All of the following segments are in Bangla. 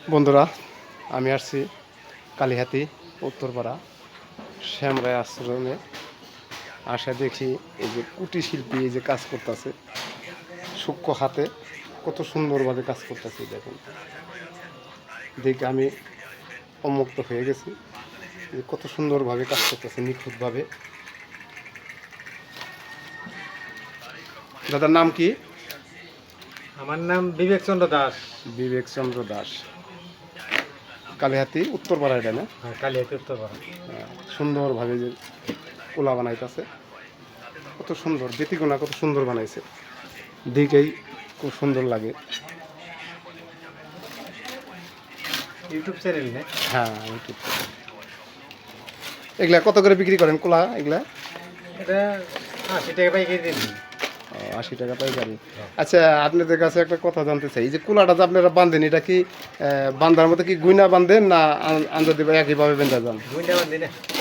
বন্ধুরা, আমি আসছি কালিহাতি উত্তরপাড়া শ্যামরায় আশ্রমে। আসা দেখি এই যে কুটির শিল্পী এই যে কাজ করতেছে সূক্ষ্ম হাতে, কত সুন্দরভাবে কাজ করতেছে। দেখুন, দেখে আমি অমুক্ত হয়ে গেছি যে কত সুন্দরভাবে কাজ করতেছে, নিখুঁতভাবে। দাদার নাম কি? আমার নাম বিবেক চন্দ্র দাস। বিবেক চন্দ্র দাস, কালিহাতি উত্তরপাড়া, এটা না? কালিয়াতি উত্তরপাড়া। সুন্দরভাবে যে কোলা বানাইতেছে, কত সুন্দর ব্যতিকোনা, কত সুন্দর বানাইছে, দেখেই খুব সুন্দর লাগে। ইউটিউব চ্যানেল না? হ্যাঁ, ইউটিউব। এগুলা কত করে বিক্রি করেন কোলা? এগুলা এটা 80 টাকা পাইকারি দিন। 80 টাকা পাইকারি। আচ্ছা, আপনাদের কাছে একটা কথা জানতে চাই, এই যে কুলাটা যে আপনারা বাঁধেন, এটা কি বান্ধার মতো কি গুইনা বাঁধেন না আন্দা দিবে একইভাবে বেঁধে যান?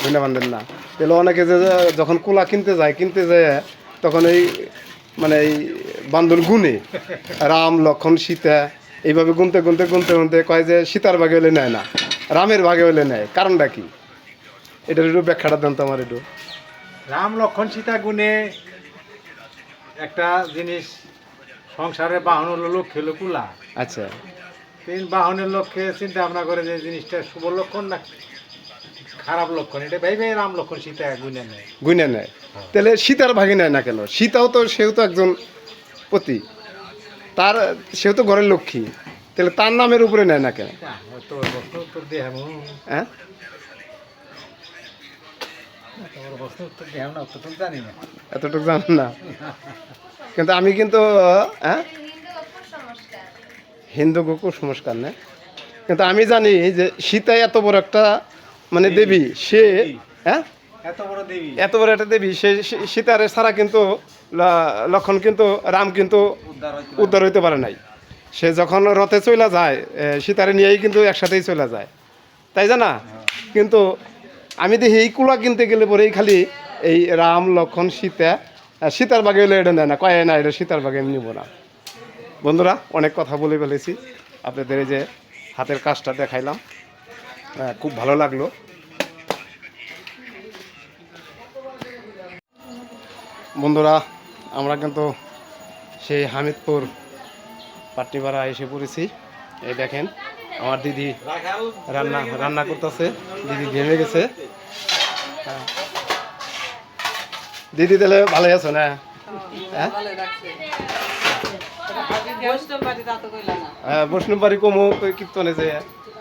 গুইনা বাঁধেন না? তাহলে অনেকে যে যখন কুলা কিনতে যায় তখন এই মানে এই বান্ধন গুনে রাম লক্ষণ সীতা এইভাবে গুনতে কয় যে সীতার ভাগে হলে নেয় না, রামের ভাগে হলে নেয়। কারণটা কি? এটার একটু ব্যাখ্যাটা দেন তো আমার একটু। রাম লক্ষণ সীতা গুণে একটা জিনিস, সংসারের বাহন হলো লক্ষ্য হলো কুলা। আচ্ছা, তিন বাহনের লক্ষ্যে চিন্তা ভাবনা করে যে জিনিসটা শুভ লক্ষণ না খারাপ লক্ষণ, এটা ভাই রাম লক্ষণ সীতা গুনে নেয়। তাহলে সীতার ভাগে নেয় না কেন? সীতাও তো, সেও তো একজন পতি, সেও তো ঘরের লক্ষ্মী, তাহলে তার নামের উপরে নেয় না কেন? হ্যাঁ, এতটুকু জানেন না? কিন্তু আমি কিন্তু হিন্দু কুসংস্কার নেই, কিন্তু আমি জানি যে সীতা এত বড় একটা মানে দেবী, সে এত বড় একটা দেবী, সে সীতারে ছাড়া কিন্তু লক্ষণ কিন্তু রাম কিন্তু উদ্ধার হইতে পারে নাই। সে যখন রথে চলে যায়, সীতারে নিয়েই কিন্তু একসাথেই চলে যায়, তাই জানা? কিন্তু আমি দেখি এই কুলা কিনতে গেলে পরেই খালি এই রাম লক্ষণ সীতা, সীতার বাগে হলে এটা নেয় না, কয় না এটা সীতার বাগে নিব না। বন্ধুরা, অনেক কথা বলে ফেলেছি, আপনাদের এই যে হাতের কাজটা দেখাইলাম, খুব ভালো লাগলো। বন্ধুরা, আমরা কিন্তু সেই হামিদপুর পাট্টিপাড়া এসে পড়েছি। এই দেখেন, আমার দিদি রান্না করতেছে। দিদি ঘেমে গেছে। দিদি তাহলে ভালোই আছো না? হ্যাঁ, বৈষ্ণব বাড়ি কমু কীর্তনে যে,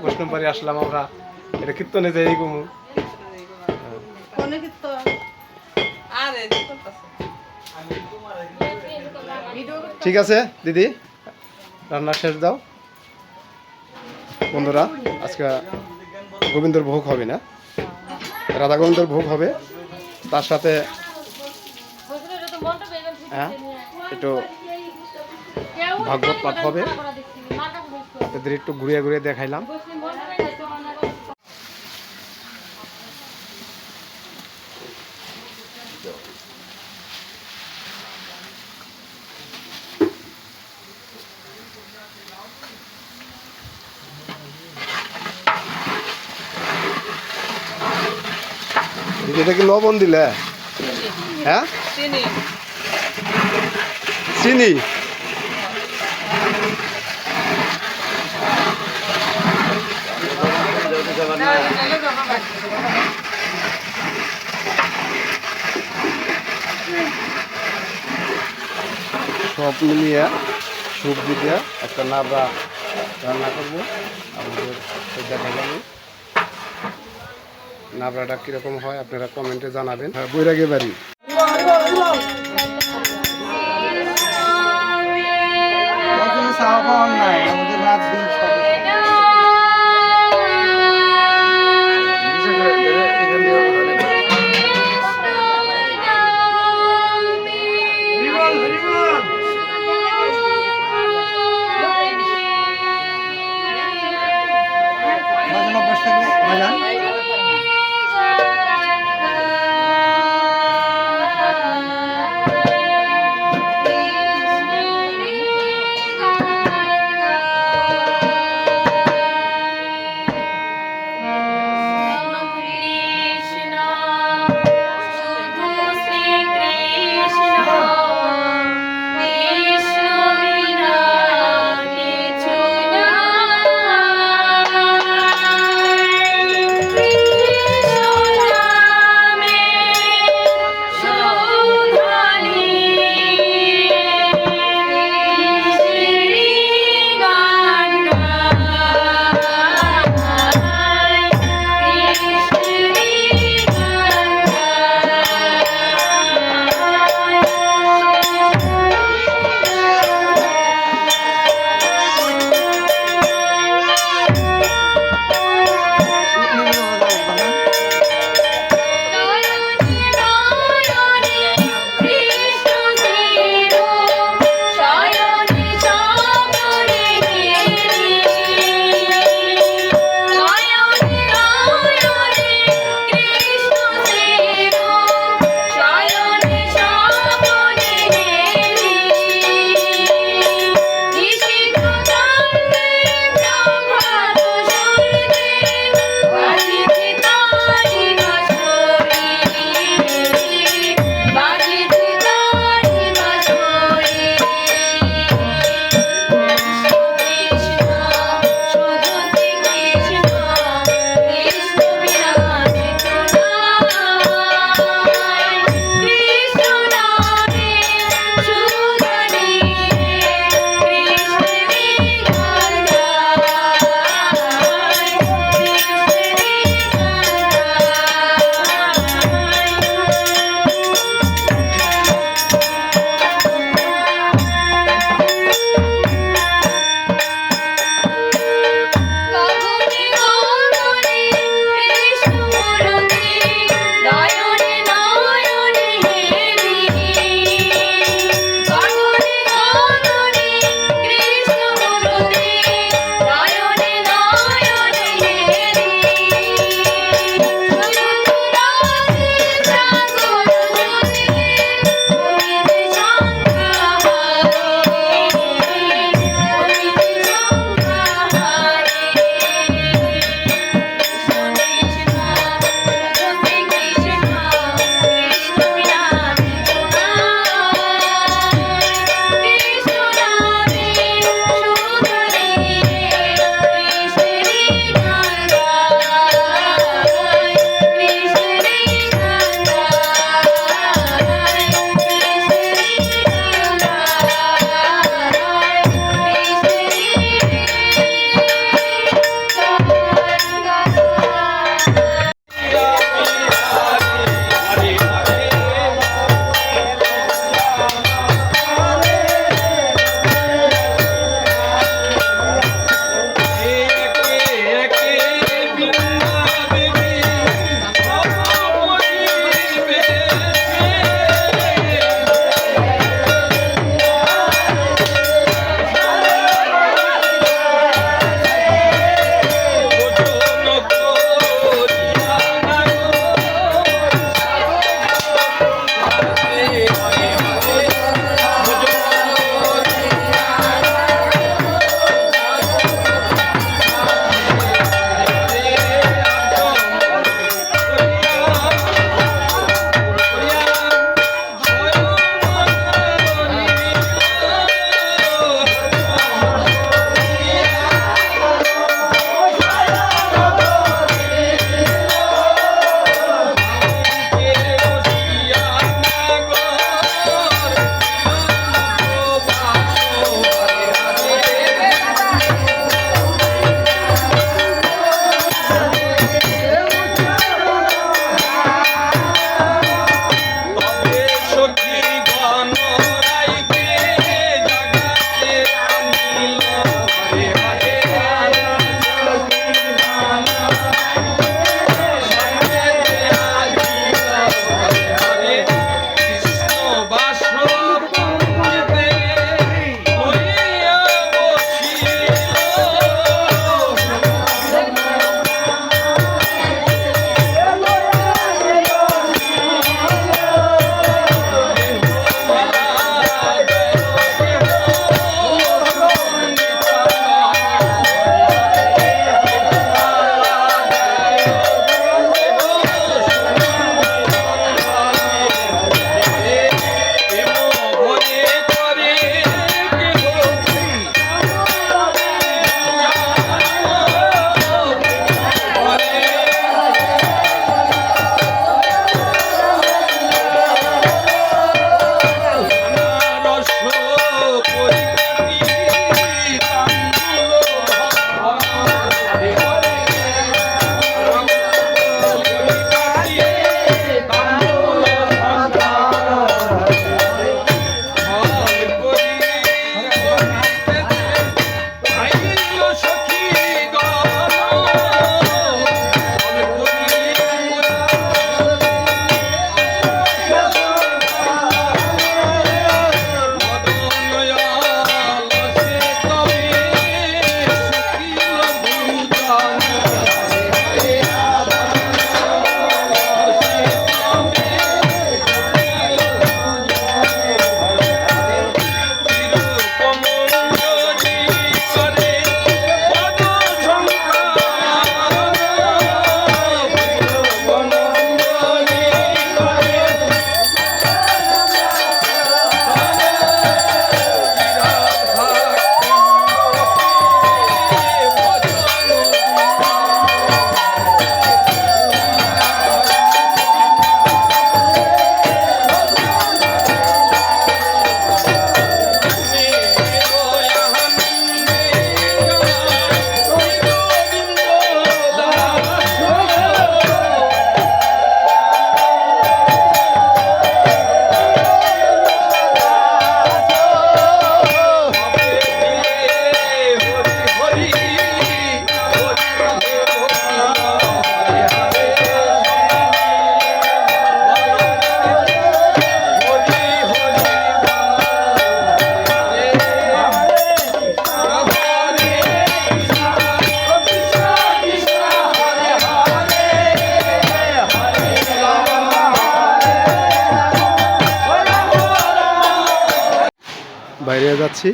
বৈষ্ণব বাড়ি আসলাম আমরা, এটা কীর্তনে যে এই কমু। ঠিক আছে দিদি, রান্না শেষ দাও। বন্ধুরা, আজকে গোবিন্দর ভোগ হবে না, রাধা গোবিন্দর ভোগ হবে, তার সাথে একটু ভাগবত পাঠ হবে। আপনাদের একটু ঘুরিয়ে ঘুরিয়ে দেখাইলাম। এটা কি লবণ দিলে? হ্যাঁ, চিনি। সব মিলিয়ে সবজি দিয়ে একটা নাবড়া রান্না করবো। আমাদের দেখালাম নাবড়াটা কীরকম হয় আপনারা কমেন্টে জানাবেন। বৈরাগী বাড়ি। নিয়ে যাচ্ছি।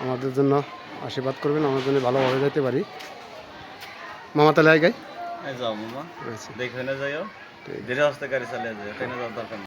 আমাদের জন্য আশীর্বাদ করবেন, আমার জন্য ভালোভাবে যেতে পারি। মামা তাহলে আই গাই যাও মামা আচ্ছা দেখে না যাইও ঠিক। ধীরে আস্তে গাড়ি চালিয়ে যাও ট্রেনে যাওয়ার দরকার নেই।